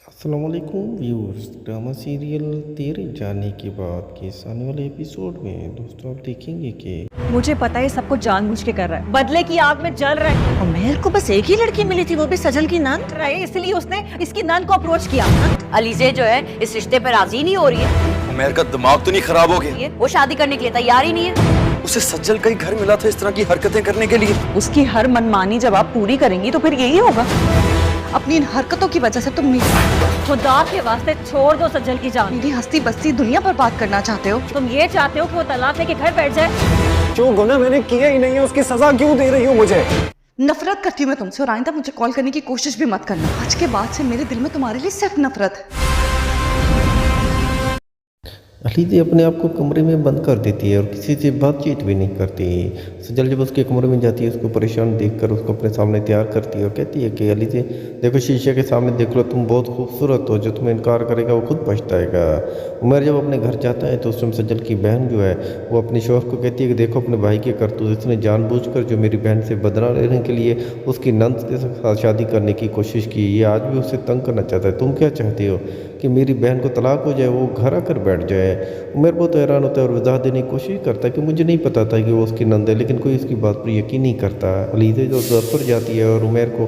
अस्सलाम वालेकुम viewers. Drama serial तेरे जाने के बाद के इस आने वाले एपिसोड में दोस्तों आप देखेंगे कि मुझे पता है सब कुछ जानबूझ के कर रहा है, बदले की आग में जल रहा है। उमैर को बस एक ही लड़की मिली थी, वो भी सजल की नंद। रहे इसलिए उसने इसकी नंद को अप्रोच किया। अलीजे जो है इस रिश्ते पर राजी नहीं हो रही है। उमैर का दिमाग तो नहीं खराब हो गया? वो शादी करने के लिए तैयार ही नहीं है। उसे सज्जल का ही घर मिला था इस तरह की हरकतें करने के लिए। उसकी हर मनमानी जब आप पूरी करेंगी तो फिर यही होगा। अपनी इन हरकतों की वजह से तुम खुदा के वास्ते छोड़ दो सज्जल की जान। मेरी हस्ती बस्ती दुनिया पर बात करना चाहते हो? तुम ये चाहते हो कि वो तलाक लेके घर बैठ जाए? जो गुनाह मैंने किया ही नहीं है उसकी सजा क्यों दे रही हो मुझे? नफरत करती हूँ मैं तुमसे, और आइंदा मुझे कॉल करने की कोशिश भी मत करना। आज के बाद से मेरे दिल में तुम्हारे लिए सिर्फ नफरत है। अलीज़े अपने आप को कमरे में बंद कर देती है और किसी से बातचीत भी नहीं करती। सजल जब उसके कमरे में जाती है उसको परेशान देखकर उसको अपने सामने तैयार करती है और कहती है कि अलीज़े देखो शीशे के सामने देख लो, तुम बहुत खूबसूरत हो, जो तुम्हें इनकार करेगा वो खुद पछताएगा। उमर जब अपने घर जाता है तो उस टाइम सजल की बहन जो है वो अपने शौहर को कहती है कि देखो अपने भाई के करतूत, इसने जानबूझकर जो मेरी बहन से बदला लेने के लिए उसकी नंद के साथ शादी करने की कोशिश की, ये आज भी उसे तंग करना चाहता है। तुम क्या चाहती हो कि मेरी बहन को तलाक हो जाए, वो घर आकर बैठ जाए? उमर बहुत हैरान होता है और वजाहत देने की कोशिश करता है कि मुझे नहीं पता था कि वो उसकी नंद है, लेकिन कोई उसकी बात पर यकीन नहीं करता। अलीज़े जो दफ्तर जाती है और उमर को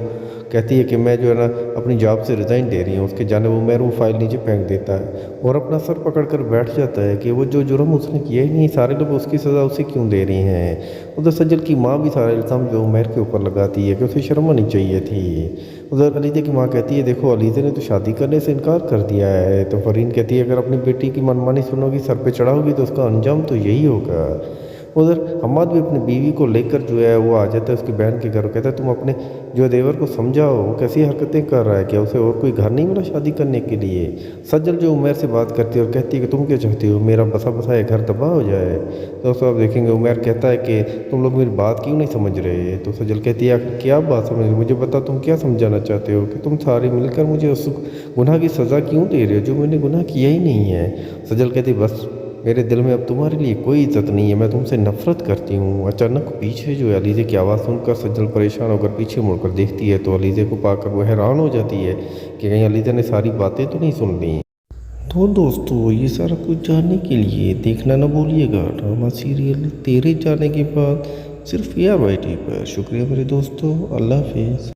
कहती है कि मैं जो है ना अपनी जॉब से रिज़ाइन दे रही हूँ, उसके जाने उमर वो फाइल नीचे फेंक देता है और अपना सर पकड़ कर बैठ जाता है कि वो जो जुर्म उसने किया ही नहीं, सारे लोग उसकी सज़ा उसे क्यों दे रही हैं। उधर सजल की माँ भी सारा इल्ज़ाम जो उमर के ऊपर लगाती है कि उसे शर्म आनी चाहिए थी। उधर अलीज़े की माँ कहती है देखो अलीज़े ने तो शादी करने से इनकार कर दिया है। तो फरीन कहती है अगर अपनी बेटी की मनमानी सुनोगी, सर पे चढ़ाओगी तो उसका अंजाम तो यही होगा। उधर हम्माद भी अपनी बीवी को लेकर जो है वो आ जाता है उसकी बहन के घर। कहता है तुम अपने जो देवर को समझाओ, वो कैसी हरकतें कर रहा है, क्या उसे और कोई घर नहीं मिला शादी करने के लिए? सज्जल जो उमर से बात करती है और कहती है कि तुम क्या चाहती हो, मेरा बसा बसाया घर तबाह हो जाए? दोस्तों आप देखेंगे उमर कहता है कि तुम लोग मेरी बात क्यों नहीं समझ रहे? तो सज्जल कहती है आखिर क्या बात समझ रहे, मुझे बता तुम क्या समझाना चाहते हो कि तुम सारे मिलकर मुझे उस गुनाह की सज़ा क्यों दे रहे हो जो मैंने गुनाह किया ही नहीं है? सज्जल कहती बस मेरे दिल में अब तुम्हारे लिए कोई इज्जत नहीं है, मैं तुमसे नफरत करती हूँ। अचानक पीछे जो है अलीज़े की आवाज़ सुनकर सज्जल परेशान होकर पीछे मुड़कर देखती है तो अलीज़े को पाकर वो हैरान हो जाती है कि कहीं अलीज़े ने सारी बातें तो नहीं सुन ली। तो दोस्तों ये सारा कुछ जानने के लिए देखना ना भूलिएगा ड्रामा सीरियल तेरे जाने के बाद सिर्फ AR YT पर। शुक्रिया मेरे दोस्तों, अल्लाह हाफिज़।